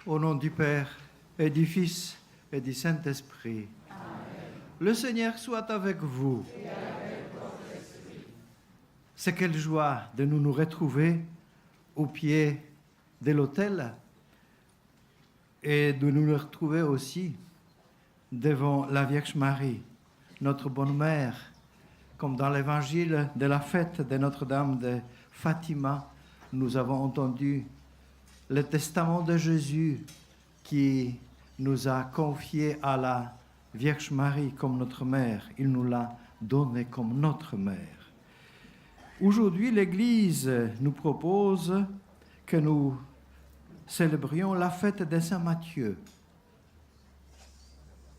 Au nom du Père et du Fils et du Saint-Esprit. Amen. Le Seigneur soit avec vous. Et avec votre esprit. C'est quelle joie de nous retrouver au pied de l'autel et de nous retrouver aussi devant la Vierge Marie, notre bonne mère, comme dans l'évangile de la fête de Notre-Dame de Fatima, nous avons entendu le testament de Jésus qui nous a confié à la Vierge Marie comme notre mère. Il nous l'a donné comme notre mère. Aujourd'hui, l'Église nous propose que nous célébrions la fête de Saint Matthieu.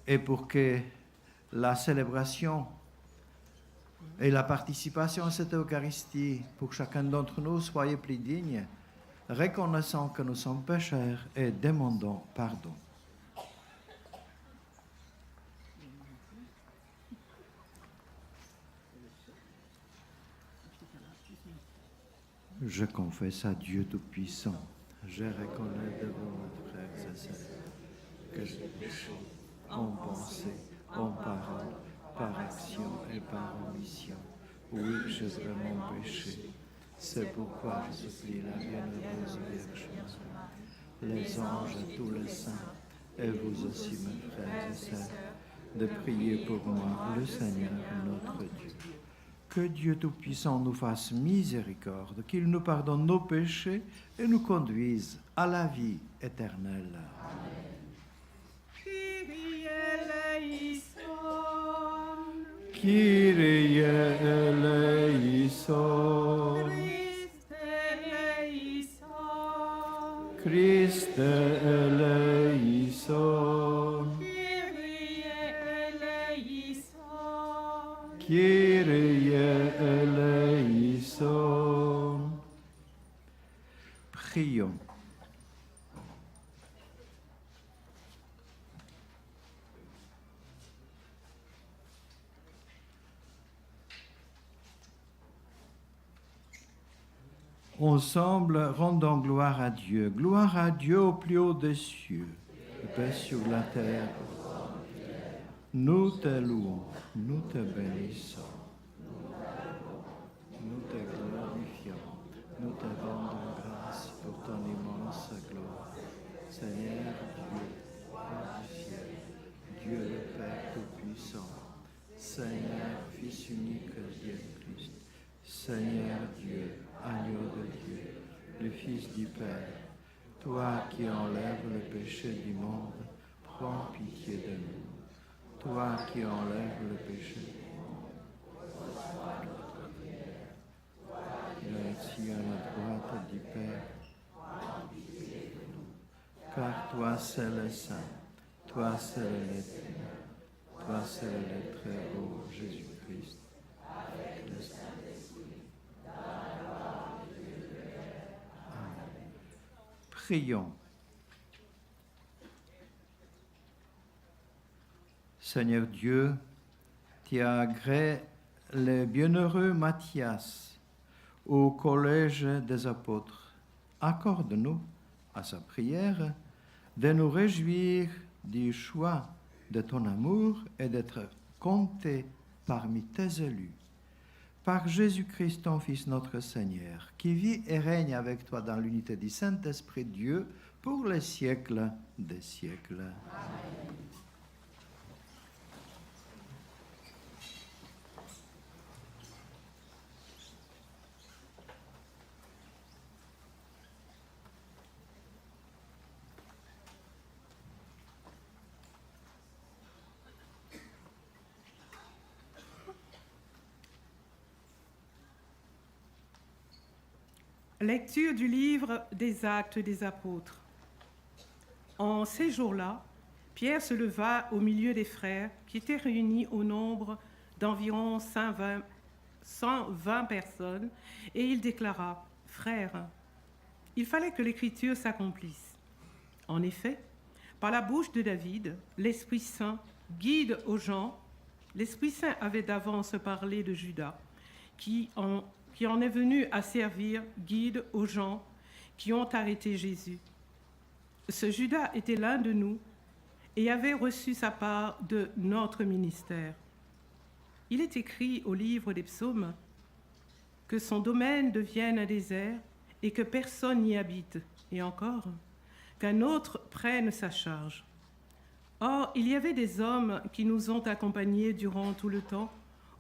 Et pour que la célébration et la participation à cette Eucharistie pour chacun d'entre nous soit plus digne, reconnaissant que nous sommes pécheurs et demandons pardon. Je confesse à Dieu Tout-Puissant, je reconnais devant mes frères et sœurs que j'ai péché en pensée, en parole, par action et par omission. Oui, j'ai vraiment péché. C'est pourquoi je supplie la bienheureuse Vierge Marie, les anges et tous les saints, et vous aussi, mes frères et sœurs, de prier pour moi, le Seigneur notre Dieu. Que Dieu Tout-Puissant nous fasse miséricorde, qu'il nous pardonne nos péchés et nous conduise à la vie éternelle. Amen. Kyrie eleison. Kyrie eleison. Christe eleison. Kyrie eleison. Kyrie eleison. Prions. Ensemble, rendons gloire à Dieu. Gloire à Dieu au plus haut des cieux, paix sur la terre. Nous te louons, nous te bénissons, nous te glorifions, nous te rendons grâce pour ton immense gloire. Seigneur Dieu, Père du ciel, Dieu le Père Tout-Puissant, Seigneur Fils unique Dieu Christ, Seigneur Dieu, Agneau de Dieu, le Fils du Père, toi qui enlèves le péché du monde, prends pitié de nous. Toi qui enlèves le péché du monde, qui es assis à la droite du Père, car toi seul le Saint, toi seul l'Éternel, toi seul le très haut Jésus-Christ, avec le Saint-Esprit. Prions. Seigneur Dieu, tu as agréé le bienheureux Matthias au collège des apôtres. Accorde-nous à sa prière de nous réjouir du choix de ton amour et d'être comptés parmi tes élus. Par Jésus-Christ, ton Fils, notre Seigneur, qui vit et règne avec toi dans l'unité du Saint-Esprit Dieu pour les siècles des siècles. Amen. Lecture du livre des Actes des Apôtres. En ces jours-là, Pierre se leva au milieu des frères qui étaient réunis au nombre d'environ 120 personnes et il déclara : « Frères, il fallait que l'Écriture s'accomplisse. En effet, par la bouche de David, l'Esprit Saint guide aux gens. L'Esprit Saint avait d'avance parlé de Judas, qui en est venu à servir guide aux gens qui ont arrêté Jésus. Ce Judas était l'un de nous et avait reçu sa part de notre ministère. Il est écrit au livre des psaumes que son domaine devienne un désert et que personne n'y habite, et encore qu'un autre prenne sa charge. Or, il y avait des hommes qui nous ont accompagnés durant tout le temps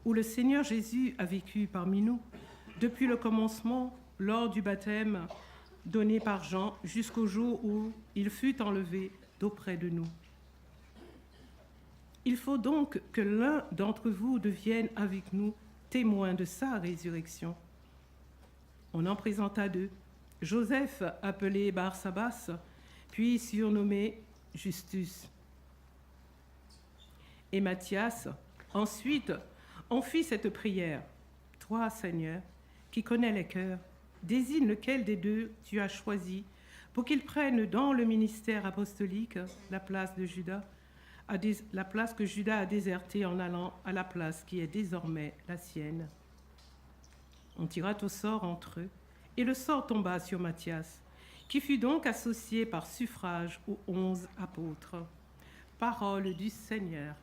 où le Seigneur Jésus a vécu parmi nous, depuis le commencement, lors du baptême donné par Jean, jusqu'au jour où il fut enlevé d'auprès de nous. Il faut donc que l'un d'entre vous devienne avec nous témoin de sa résurrection. On en présenta deux, Joseph, appelé Barsabas, puis surnommé Justus, et Matthias. Ensuite, on fit cette prière. Toi, Seigneur, qui connais les cœurs, désigne lequel des deux tu as choisi pour qu'il prenne dans le ministère apostolique la place de Judas, la place que Judas a désertée en allant à la place qui est désormais la sienne. On tira au sort entre eux, et le sort tomba sur Matthias, qui fut donc associé par suffrage aux 11 apôtres. Parole du Seigneur.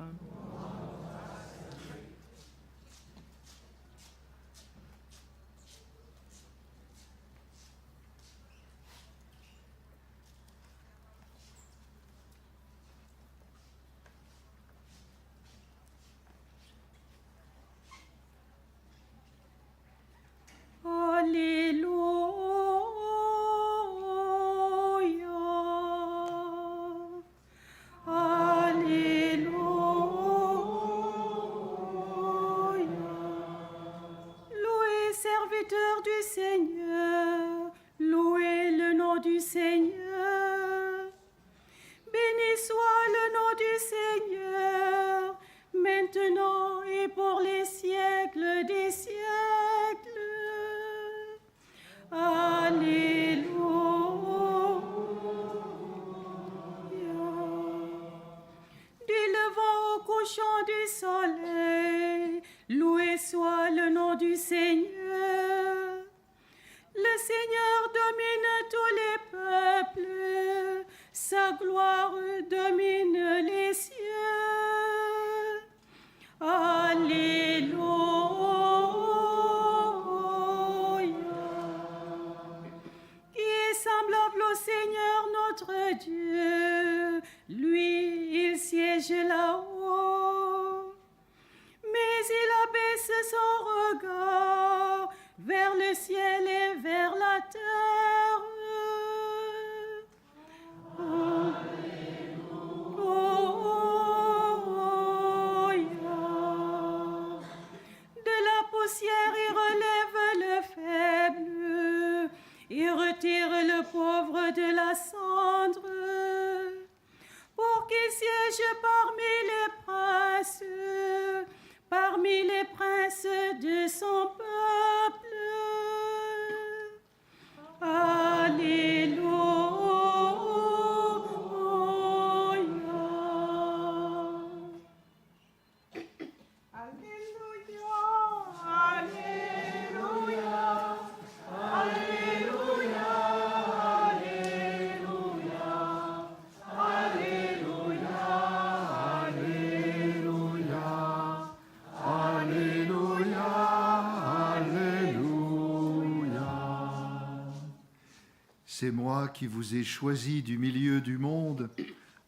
C'est moi qui vous ai choisi du milieu du monde,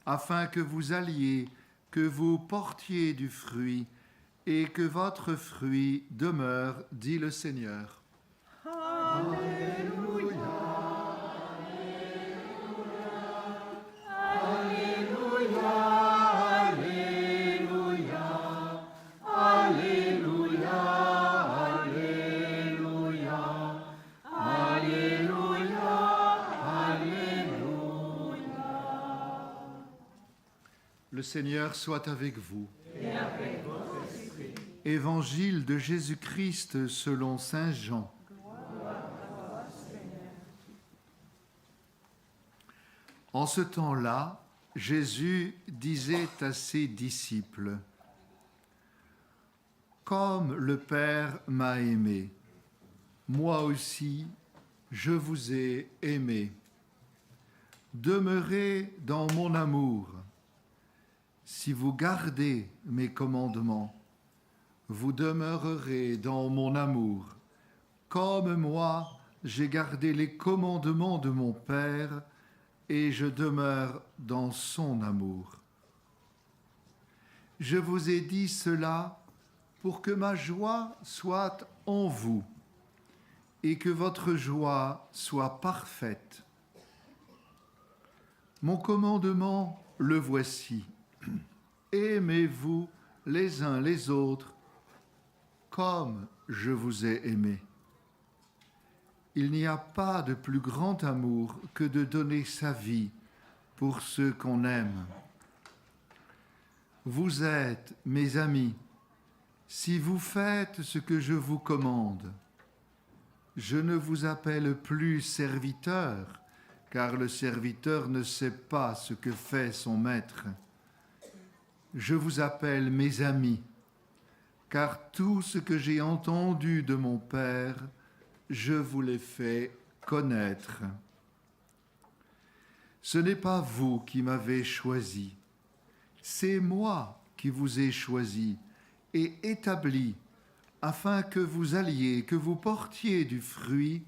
afin que vous alliez, que vous portiez du fruit, et que votre fruit demeure, dit le Seigneur. Alléluia. Le Seigneur soit avec vous. Et avec votre esprit. Évangile de Jésus-Christ selon saint Jean. Gloire à toi, Seigneur. En ce temps-là, Jésus disait à ses disciples : « Comme le Père m'a aimé, moi aussi je vous ai aimé. demeurez dans mon amour. Si vous gardez mes commandements, vous demeurerez dans mon amour, comme moi j'ai gardé les commandements de mon Père et je demeure dans son amour. Je vous ai dit cela pour que ma joie soit en vous et que votre joie soit parfaite. Mon commandement, le voici. Aimez-vous les uns les autres comme je vous ai aimé. Il n'y a pas de plus grand amour que de donner sa vie pour ceux qu'on aime. Vous êtes mes amis si vous faites ce que je vous commande. Je ne vous appelle plus serviteur, car le serviteur ne sait pas ce que fait son maître. Je vous appelle mes amis, car tout ce que j'ai entendu de mon Père, je vous l'ai fait connaître. Ce n'est pas vous qui m'avez choisi, c'est moi qui vous ai choisi et établi afin que vous alliez, que vous portiez du fruit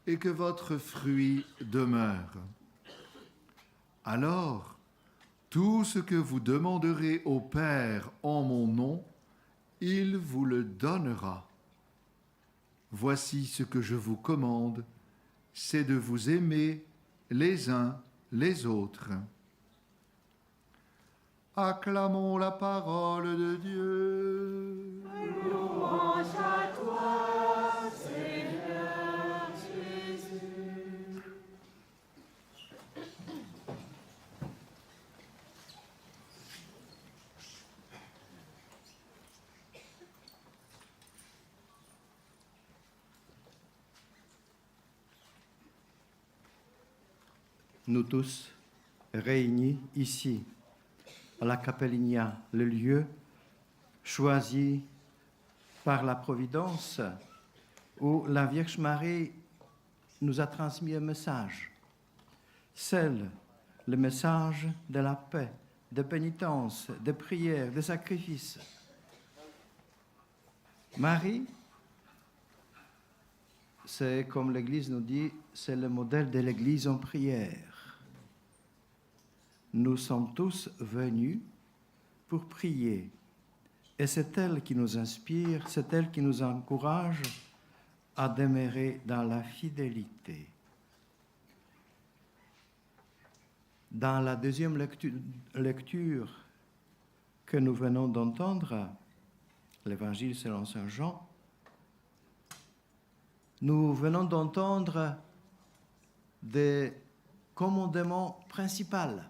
et que votre fruit demeure. Alors, tout ce que vous demanderez au Père en mon nom, il vous le donnera. Voici ce que je vous commande, c'est de vous aimer les uns les autres. Acclamons la parole de Dieu. Louange à toi, Seigneur Jésus. Nous tous réunis ici, à la Capellinia, le lieu choisi par la Providence où la Vierge Marie nous a transmis un message. Le message de la paix, de pénitence, de prière, de sacrifice. Marie, c'est comme l'Église nous dit, c'est le modèle de l'Église en prière. Nous sommes tous venus pour prier. Et c'est elle qui nous inspire, c'est elle qui nous encourage à demeurer dans la fidélité. Dans la deuxième lecture que nous venons d'entendre, l'Évangile selon Saint Jean, nous venons d'entendre des commandements principaux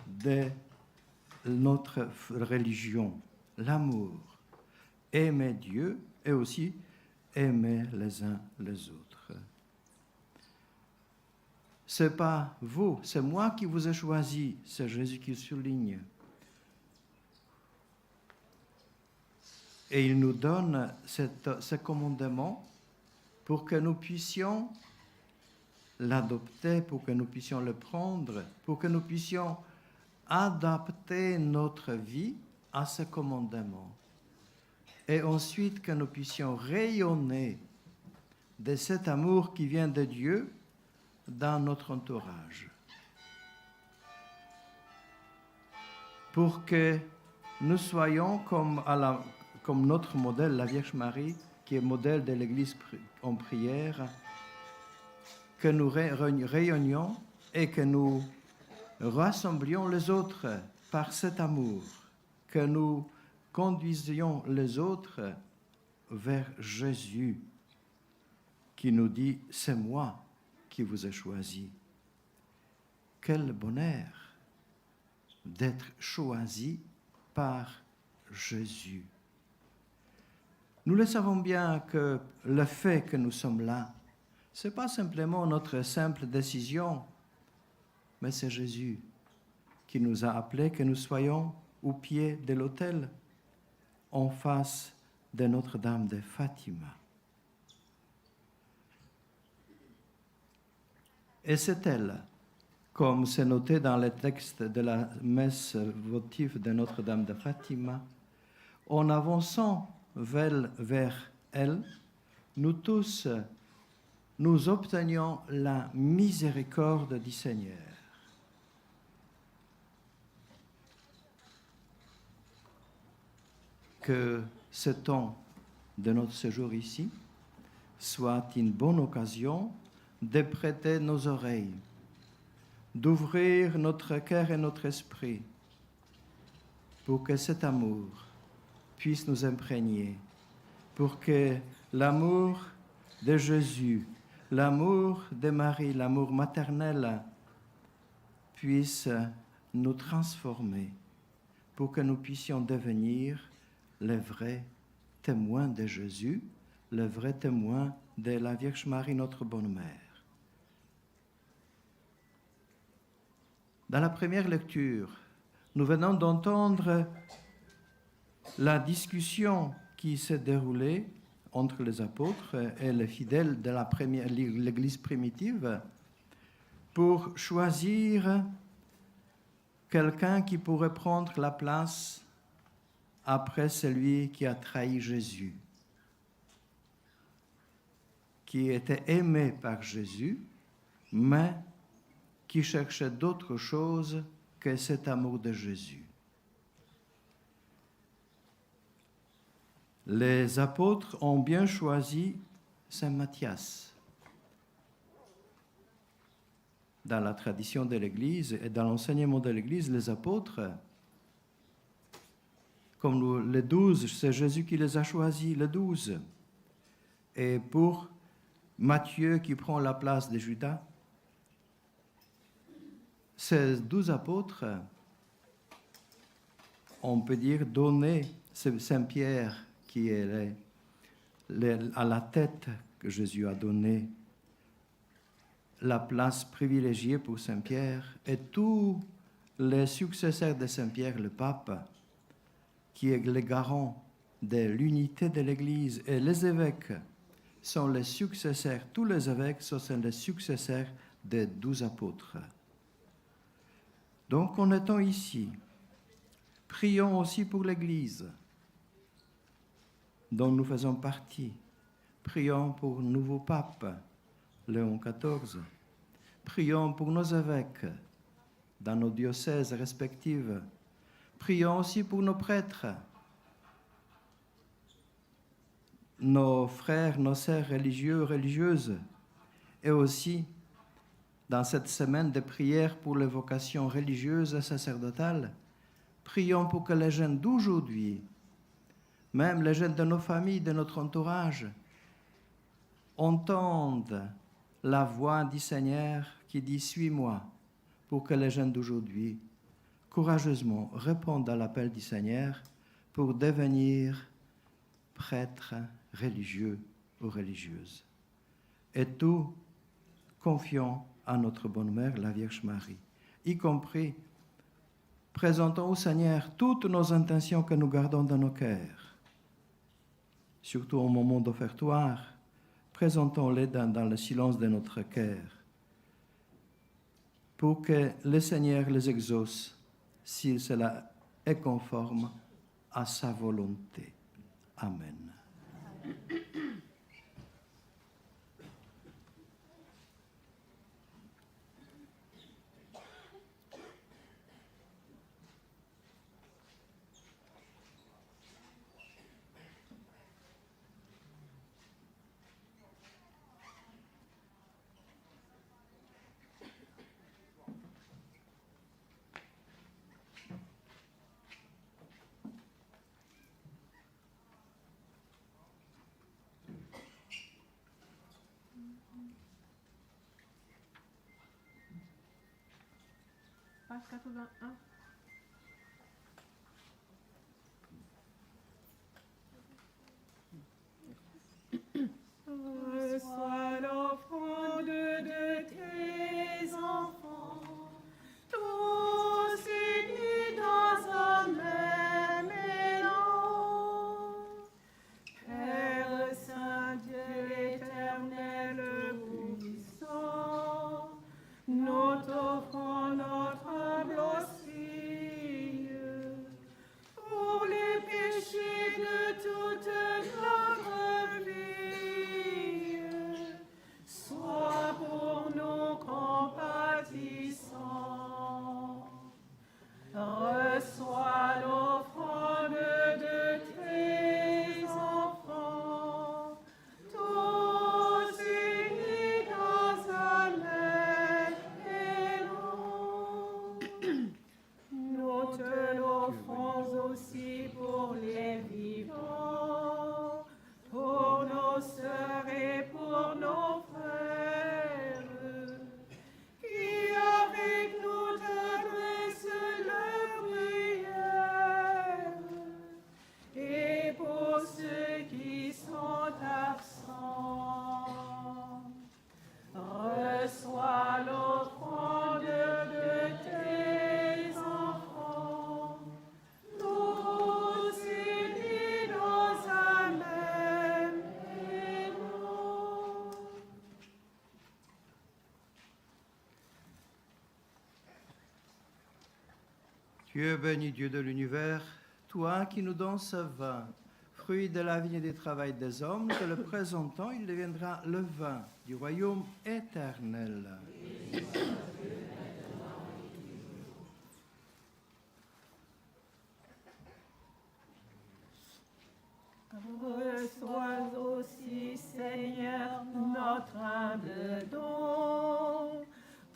de notre religion, l'amour, aimer Dieu et aussi aimer les uns les autres. C'est pas vous, c'est moi qui vous ai choisi, c'est Jésus qui souligne. Et il nous donne ce commandement pour que nous puissions l'adopter, pour que nous puissions le prendre, pour que nous puissions adapter notre vie à ce commandement. Et ensuite que nous puissions rayonner de cet amour qui vient de Dieu dans notre entourage. Pour que nous soyons comme notre modèle, la Vierge Marie, qui est modèle de l'Église en prière, que nous rayonnions et que nous rassemblions les autres par cet amour, que nous conduisions les autres vers Jésus, qui nous dit « C'est moi qui vous ai choisi ». Quel bonheur d'être choisi par Jésus. Nous le savons bien que le fait que nous sommes là, ce n'est pas simplement notre simple décision, mais c'est Jésus qui nous a appelés que nous soyons au pied de l'autel, en face de Notre-Dame de Fatima. Et c'est elle comme c'est noté dans le texte de la messe votive de Notre-Dame de Fatima, en avançant vers elle, nous tous, nous obtenions la miséricorde du Seigneur. Que ce temps de notre séjour ici soit une bonne occasion de prêter nos oreilles, d'ouvrir notre cœur et notre esprit pour que cet amour puisse nous imprégner, pour que l'amour de Jésus, l'amour de Marie, l'amour maternel puisse nous transformer, pour que nous puissions devenir les vrais témoins de Jésus, les vrais témoins de la Vierge Marie, notre bonne mère. Dans la première lecture, nous venons d'entendre la discussion qui s'est déroulée entre les apôtres et les fidèles de l'Église primitive pour choisir quelqu'un qui pourrait prendre la place après celui qui a trahi Jésus, qui était aimé par Jésus, mais qui cherchait d'autre chose que cet amour de Jésus. Les apôtres ont bien choisi Saint Matthias. Dans la tradition de l'Église et dans l'enseignement de l'Église, les apôtres, comme les 12, c'est Jésus qui les a choisis, les 12. Et pour Matthieu qui prend la place de Judas, ces 12 apôtres, on peut dire, donner Saint-Pierre qui est à la tête que Jésus a donné, la place privilégiée pour Saint-Pierre, et tous les successeurs de Saint-Pierre, le pape, qui est le garant de l'unité de l'Église, et les évêques sont les successeurs, tous les évêques sont les successeurs des 12 apôtres. Donc, en étant ici, prions aussi pour l'Église dont nous faisons partie. Prions pour le nouveau pape, Léon XIV. Prions pour nos évêques dans nos diocèses respectifs. Prions aussi pour nos prêtres, nos frères, nos sœurs religieux, religieuses, et aussi dans cette semaine de prière pour les vocations religieuses et sacerdotales. Prions pour que les jeunes d'aujourd'hui, même les jeunes de nos familles, de notre entourage, entendent la voix du Seigneur qui dit « Suis-moi », pour que les jeunes d'aujourd'hui, courageusement, répondent à l'appel du Seigneur pour devenir prêtres religieux ou religieuses. Et tout confions à notre bonne mère, la Vierge Marie, y compris présentons au Seigneur toutes nos intentions que nous gardons dans nos cœurs. Surtout au moment d'offertoire, présentons-les dans le silence de notre cœur, pour que le Seigneur les exauce si cela est conforme à sa volonté. Amen. Page 81. Reçois l'offrande de tes enfants, tous unis dans un même élan. Père Saint, Dieu éternel, puissant, nous t'offrons Dieu béni, Dieu de l'univers, toi qui nous donnes ce vin, fruit de la vigne et du travail des hommes, que le présentant, il deviendra le vin du royaume éternel. Reçois aussi, Seigneur, notre humble don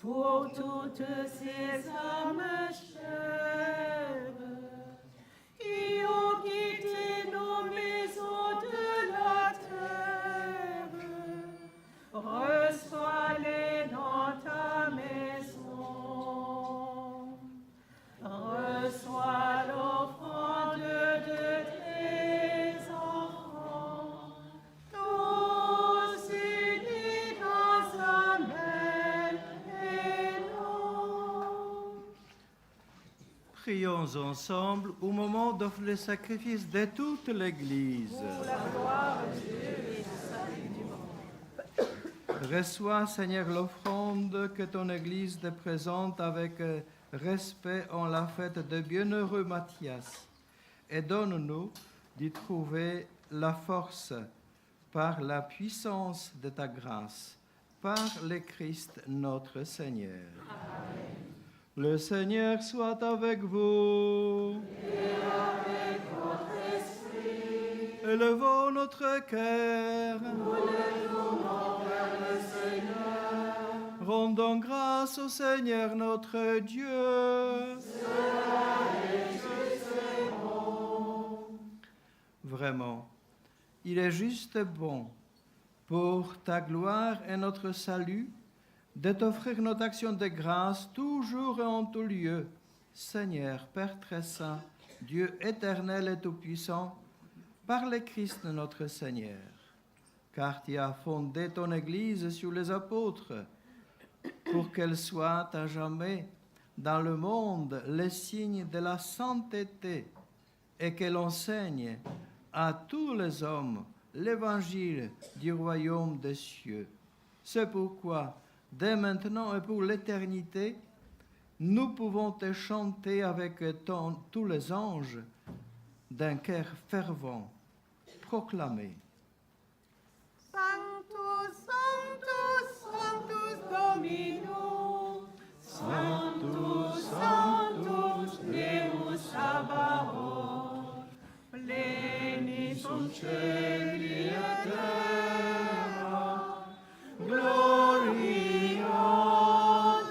pour toutes ces âmes chères qui ont quitté nos maisons de la terre. Reçois-les dans ta maison. Reçois l'offrande de tes enfants, tous unis dans un même élan. Prions ensemble au moment d'offrir le sacrifice de toute l'Église. Pour la gloire de Dieu et le salut du monde. Reçois, Seigneur, l'offrande que ton Église te présente avec respect en la fête de bienheureux Matthias, et donne-nous d'y trouver la force par la puissance de ta grâce, par le Christ notre Seigneur. Amen. Le Seigneur soit avec vous. Et avec votre esprit, Élevons notre cœur. nous lèvons vers le Seigneur. Rendons grâce au Seigneur notre Dieu. Vraiment, il est juste bon pour ta gloire et notre salut de t'offrir notre action de grâce toujours et en tout lieu. Seigneur, Père très saint, Dieu éternel et tout-puissant, par le Christ notre Seigneur, car tu as fondé ton Église sur les apôtres, pour qu'elle soit à jamais dans le monde le signe de la sainteté et qu'elle enseigne à tous les hommes l'évangile du royaume des cieux. C'est pourquoi, dès maintenant et pour l'éternité, nous pouvons te chanter avec tous les anges d'un cœur fervent, proclamer. Sanctus, Sanctus, Sanctus Dominus, Sanctus, Sanctus Deus Sabaoth, pleni sunt cieli et terra, gloria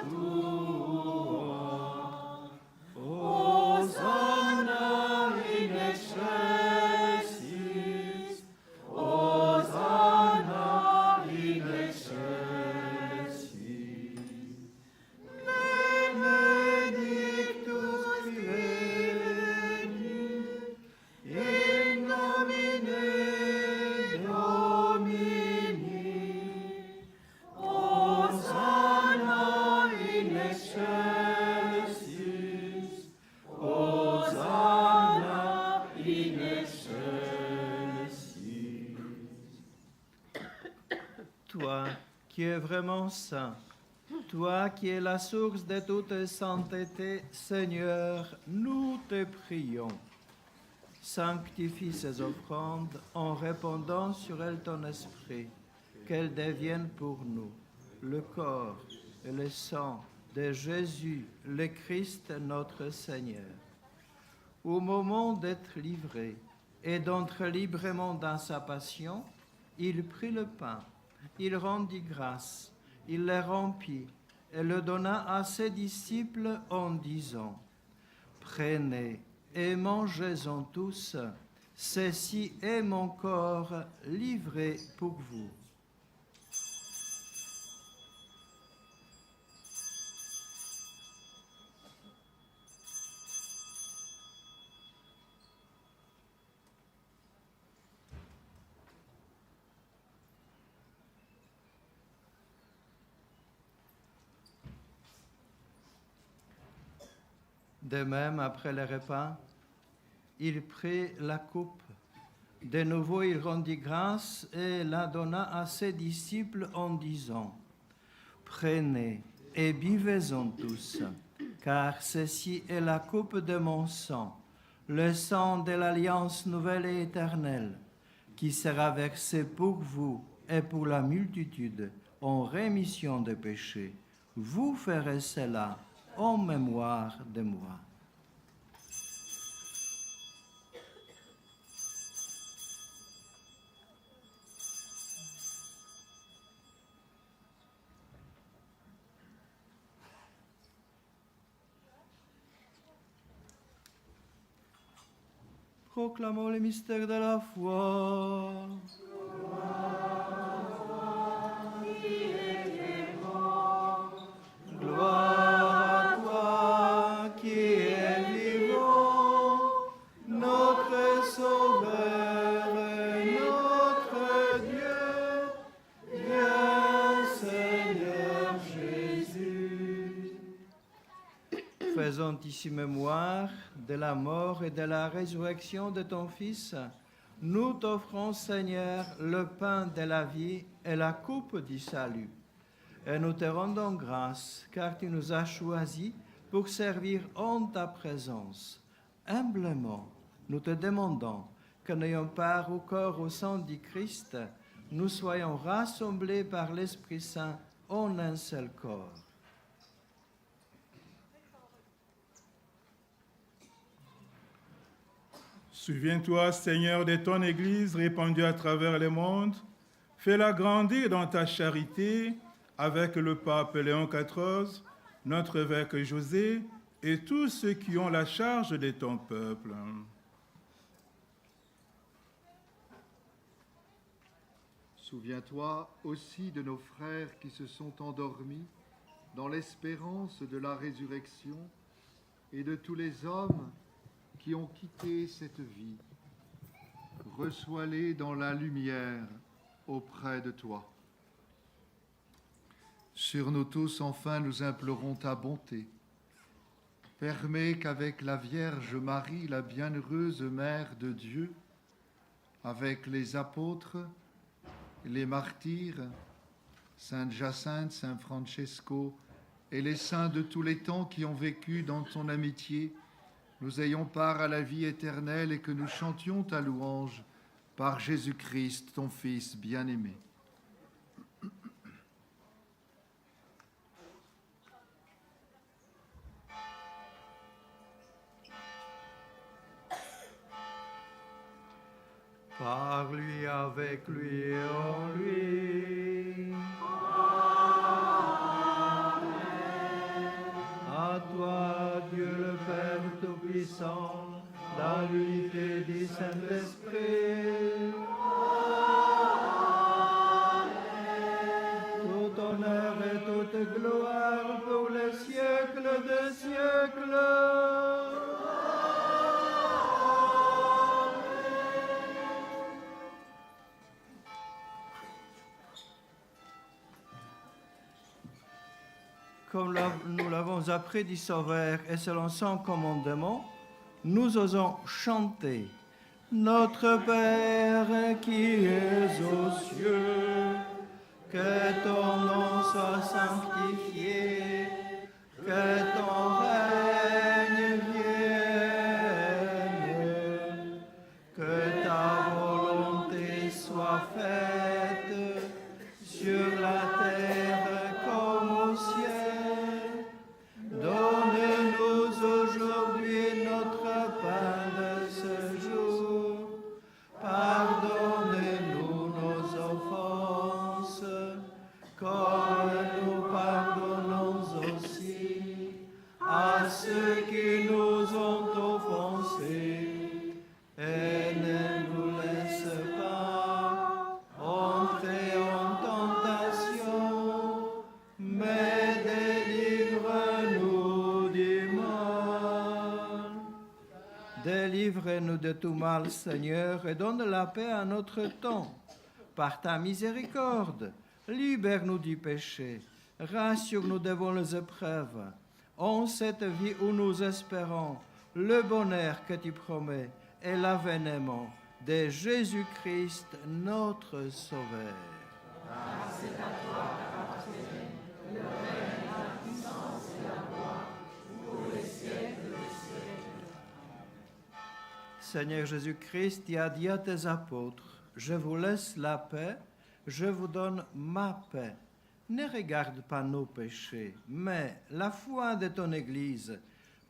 tua. Hosanna in excelsis, Hosanna in excelsis. Benedictus veni, in nomine Domini, Hosanna in excelsis, Hosanna in excelsis. Toi qui es vraiment saint, toi qui es la source de toute sainteté, Seigneur, nous te prions. Sanctifie ces offrandes en répandant sur elles ton esprit, qu'elles deviennent pour nous le corps et le sang de Jésus, le Christ notre Seigneur. Au moment d'être livré et d'entrer librement dans sa passion, il prit le pain, il rendit grâce, il le rompit et le donna à ses disciples en disant : Prenez et mangez-en tous, ceci est mon corps livré pour vous. De même, après le repas, il prit la coupe. De nouveau, il rendit grâce et la donna à ses disciples en disant : Prenez et buvez-en tous, car ceci est la coupe de mon sang, le sang de l'alliance nouvelle et éternelle, qui sera versé pour vous et pour la multitude en rémission des péchés. Vous ferez cela en mémoire de moi. Proclamons les mystères de la foi. Gloire à toi qui es vivant, notre Sauveur et notre Dieu. Viens, Seigneur Jésus. Faisons ici mémoire de la mort et de la résurrection de ton Fils. Nous t'offrons, Seigneur, le pain de la vie et la coupe du salut. Et nous te rendons grâce, car tu nous as choisis pour servir en ta présence. Humblement, nous te demandons que, n'ayant part au corps au sang du Christ, nous soyons rassemblés par l'Esprit Saint en un seul corps. Souviens-toi, Seigneur, de ton Église répandue à travers le monde. Fais-la grandir dans ta charité avec le pape Léon XIV, notre évêque José et tous ceux qui ont la charge de ton peuple. Souviens-toi aussi de nos frères qui se sont endormis dans l'espérance de la résurrection et de tous les hommes qui ont quitté cette vie. Reçois-les dans la lumière auprès de toi. Sur nous tous, enfin, nous implorons ta bonté. Permets qu'avec la Vierge Marie, la bienheureuse Mère de Dieu, avec les apôtres, les martyrs, Sainte Jacinthe, Saint Francesco et les saints de tous les temps qui ont vécu dans ton amitié, nous ayons part à la vie éternelle et que nous chantions ta louange par Jésus-Christ, ton Fils bien-aimé. Par lui, avec lui et en lui. À toi, Dieu le Père Tout-Puissant, dans l'unité du Saint-Esprit. Tout honneur et toute gloire pour les siècles des siècles. Comme nous l'avons appris du Sauveur et selon son commandement, nous osons chanter « Notre Père qui es aux cieux, que ton nom soit sanctifié, que ton règne vienne, que ta volonté soit faite sur la terre comme au ciel. Donne-nous aujourd'hui notre pain de ce jour. Pardonne-nous nos offenses, comme nous pardonnons aussi à ceux qui nous ont offensés. Et ne nous laisse pas entrer en tentation, mais délivre-nous du mal. Délivre-nous de tout mal, Seigneur, et donne la paix à notre temps. Par ta miséricorde, libère-nous du péché, rassure-nous devant les épreuves. En cette vie où nous espérons le bonheur que tu promets et l'avènement de Jésus-Christ, notre Sauveur. Grâce à toi, appartiennent le règne, la puissance et la gloire, pour Seigneur Jésus-Christ, tu as dit à tes apôtres, je vous laisse la paix, je vous donne ma paix. Ne regarde pas nos péchés, mais la foi de ton Église,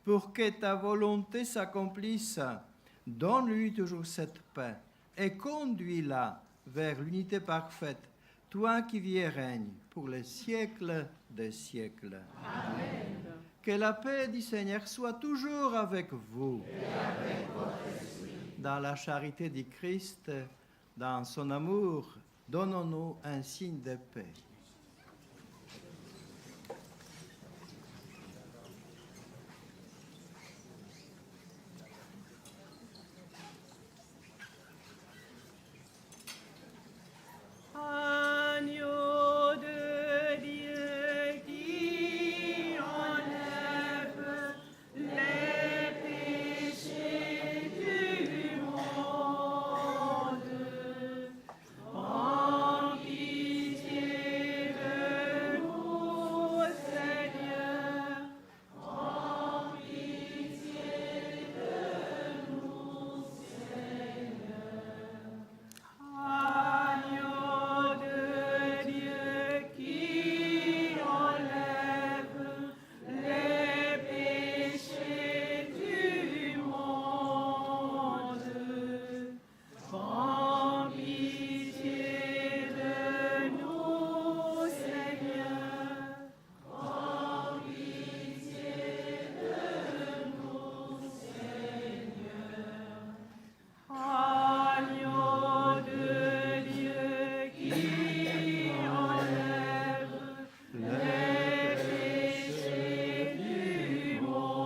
pour que ta volonté s'accomplisse. Donne-lui toujours cette paix et conduis-la vers l'unité parfaite, toi qui vis et règnes pour les siècles des siècles. Amen. Que la paix du Seigneur soit toujours avec vous. Et avec votre esprit. Dans la charité du Christ, dans son amour, donnons-nous un signe de paix. Agneau de Dieu qui enlève les péchés du monde, en pitié de nous, Seigneur, en pitié de nous, Seigneur. Agneau de Dieu qui enlève les péchés du monde, prends pitié de nous, Seigneur, prends pitié de nous, Seigneur. Agneau de Dieu qui enlève les péchés du monde,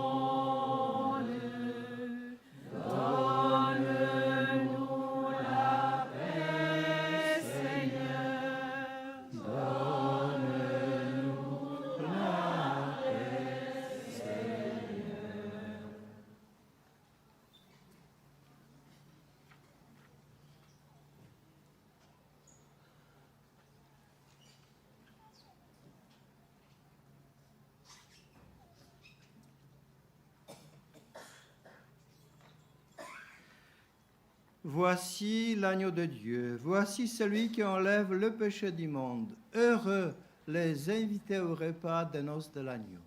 donne-nous la paix, Seigneur. Donne-nous la paix, Seigneur. Voici l'agneau de Dieu, voici celui qui enlève le péché du monde. Heureux les invités au repas des noces de l'agneau.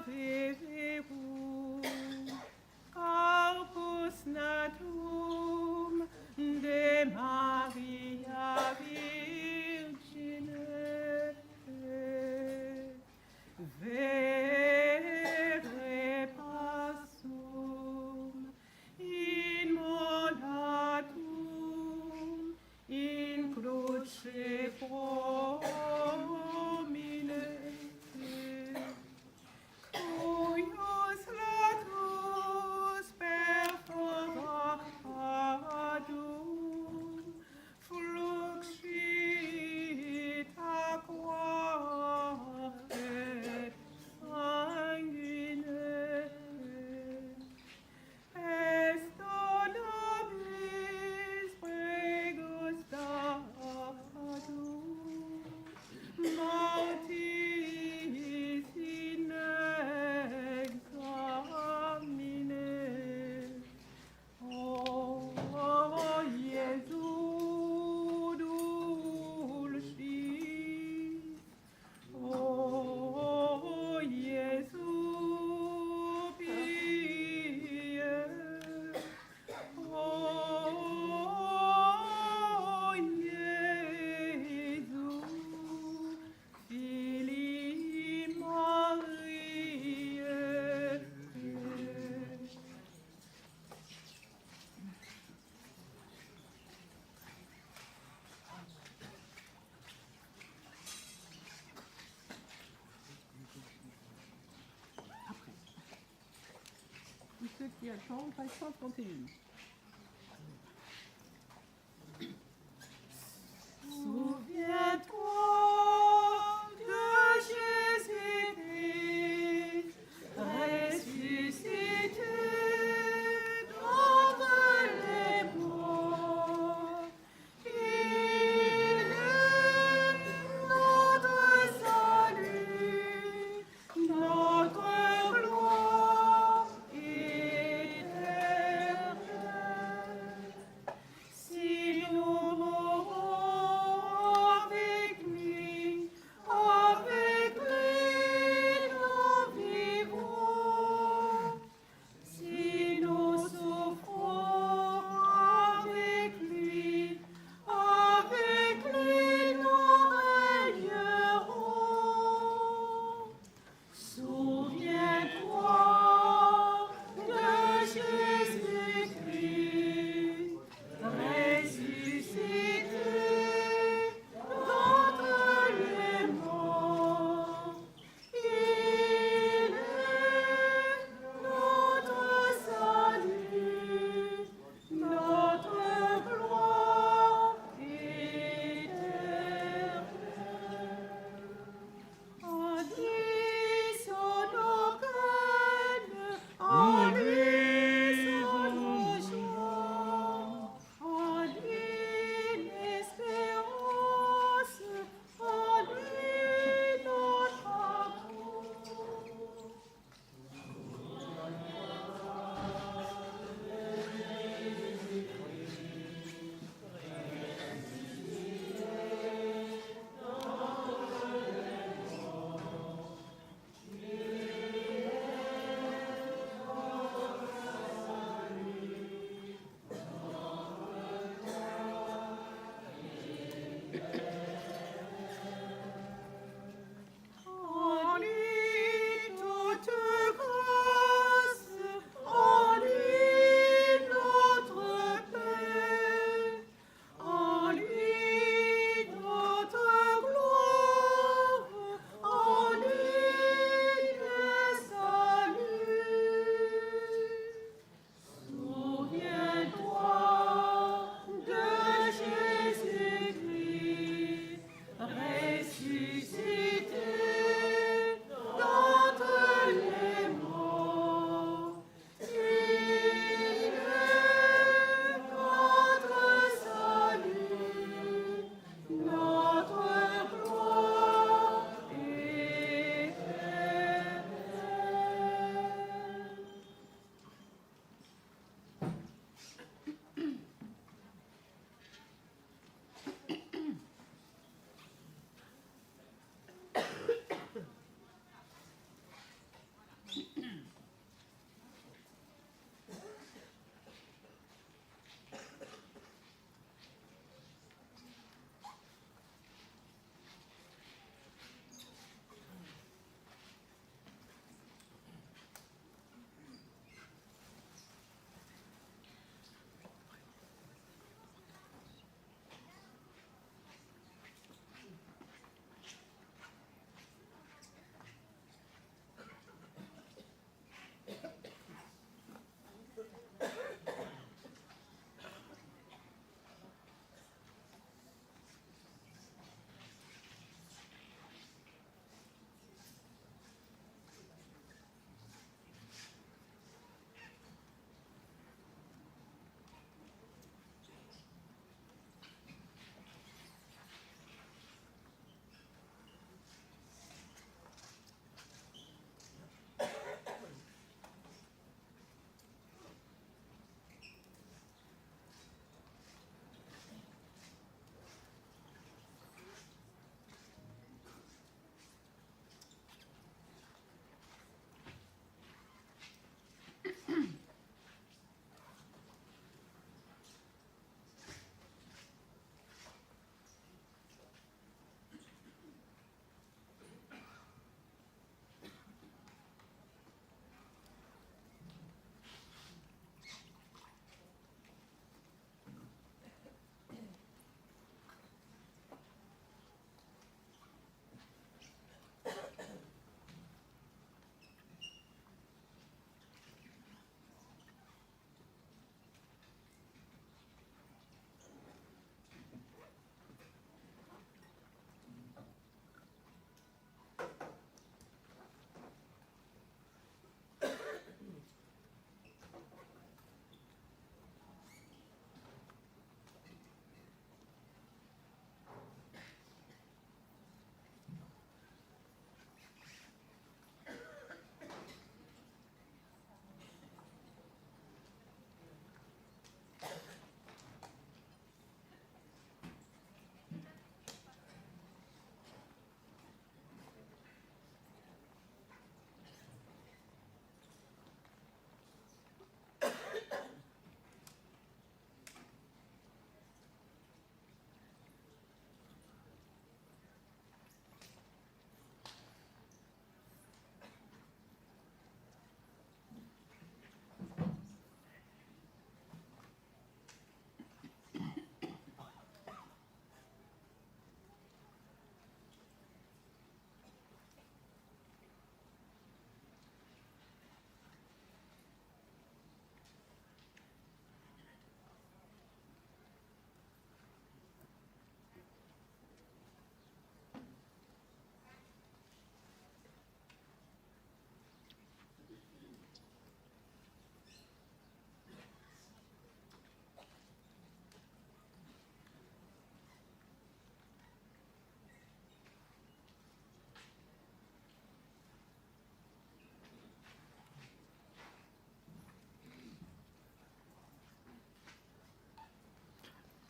Ave Verum, Corpus Natum de Maria Virgine, Vere Passum, in Monatum, in Cruce Promine, cuius latus perforadum, fluxit aqua et sanguine, est nobis pregustatum, mortis in examine. O Iesu dulcis, o Iesu pie, o Iesu Filii Mariae. Tous ceux qui attendent, page 131.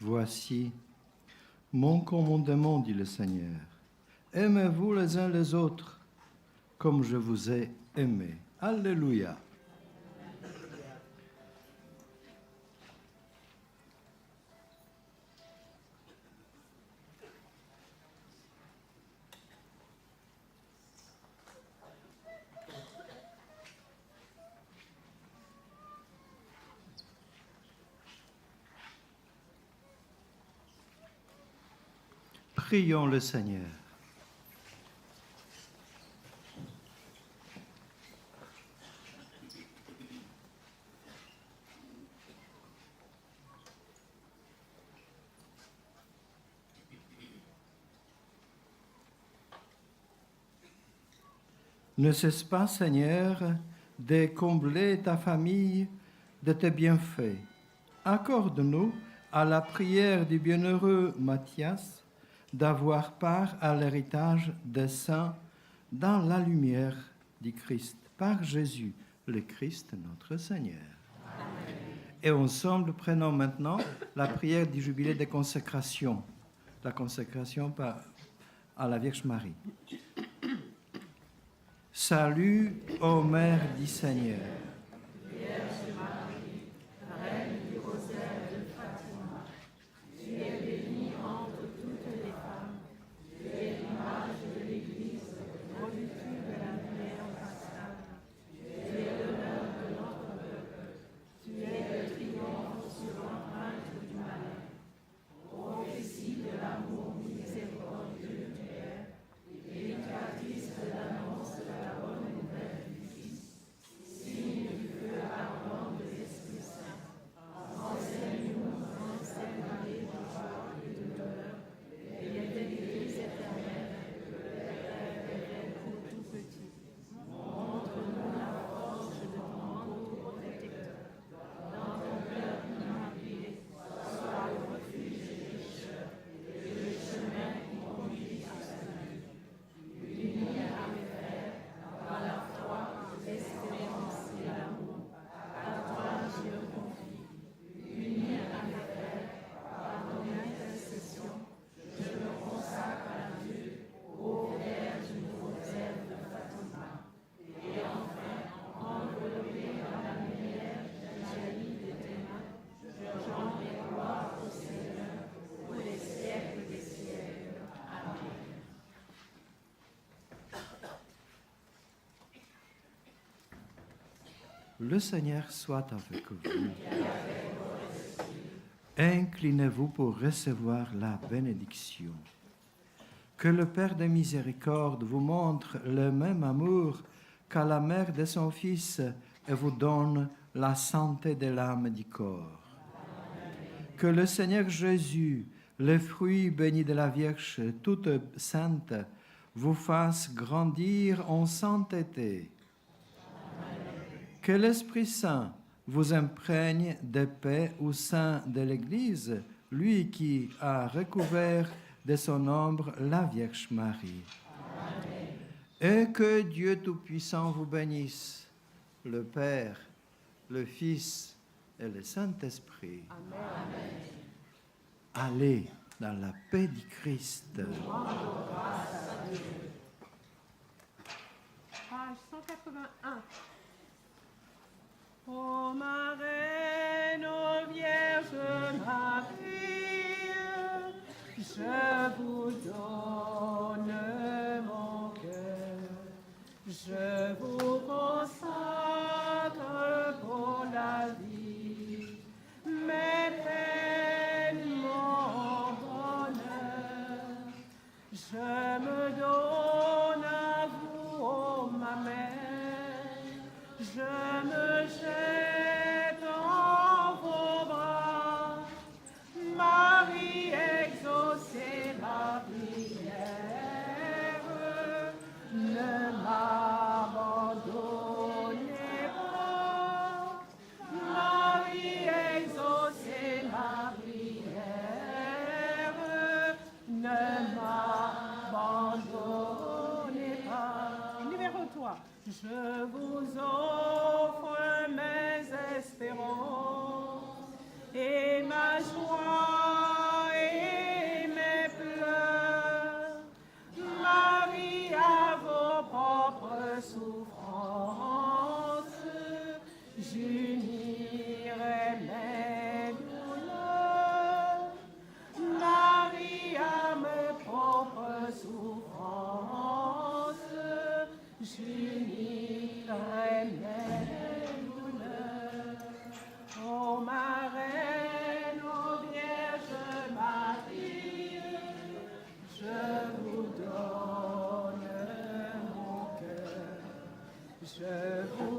Voici mon commandement, dit le Seigneur. Aimez-vous les uns les autres comme je vous ai aimé. Alléluia. Prions le Seigneur. Ne cesse pas, Seigneur, de combler ta famille de tes bienfaits. Accorde-nous, à la prière du bienheureux Matthias, d'avoir part à l'héritage des saints dans la lumière du Christ, par Jésus, le Christ, notre Seigneur. Amen. Et ensemble, prenons maintenant la prière du jubilé de consécration, la consécration à la Vierge Marie. Salut, ô Mère du Seigneur. Vierge Marie, Reine du rosaire de Fatima, tu es bénie entre toutes les femmes. Tu es l'image de l'Église, production de la lumière pascale. Tu es l'honneur de notre peuple. Tu es le triomphe sur l'empreinte du malin. Prophétie de l'amour miséricordieux du Père, éducatrice de l'annonce de la bonne nouvelle du Fils, signe du feu ardent de l'Esprit Saint. Enseigne-nous l'enseigne de joie et de douleur, et l'Église éternelle que le Père révèle pour tout petit. Montre-nous la force de ton manteau protecteur. Dans ton cœur immaculé, sois le refuge des pécheurs et le chemin qui conduit à sa vie. Unis à mes frères, par la foi, l'espérance et l'amour, à toi je me confie. Unis à mes frères, par ton intercession, je me consacre à Dieu, ô Vierge du rosaire de Fatima. Et enfin, enveloppé dans la lumière jaillie de tes mains, je rends les gloires au Seigneur pour les siècles des siècles. Amen. Le Seigneur soit avec vous. Inclinez-vous pour recevoir la bénédiction. Que le Père de miséricorde vous montre le même amour qu'à la mère de son Fils et vous donne la santé de l'âme et du corps. Que le Seigneur Jésus, le fruit béni de la Vierge toute sainte, vous fasse grandir en sainteté. Que l'Esprit Saint vous imprègne de paix au sein de l'Église, lui qui a recouvert de son ombre la Vierge Marie. Amen. Et que Dieu Tout-Puissant vous bénisse, le Père, le Fils et le Saint-Esprit. Amen. Allez dans la paix du Christ. Page 181. Ô ma Reine, ô Vierge Marie, je vous donne mon cœur, je vous consacre pour la vie, mes peines, mon bonheur, je me donne à vous, ô ma mère. Je me jette en vos bras, Marie exaucez ma prière, ne m'abandonnez pas, Marie exaucez ma prière, ne m'abandonnez pas. Numéro 3. Je vous offre mes espérances et ma joie donne mon cœur. Je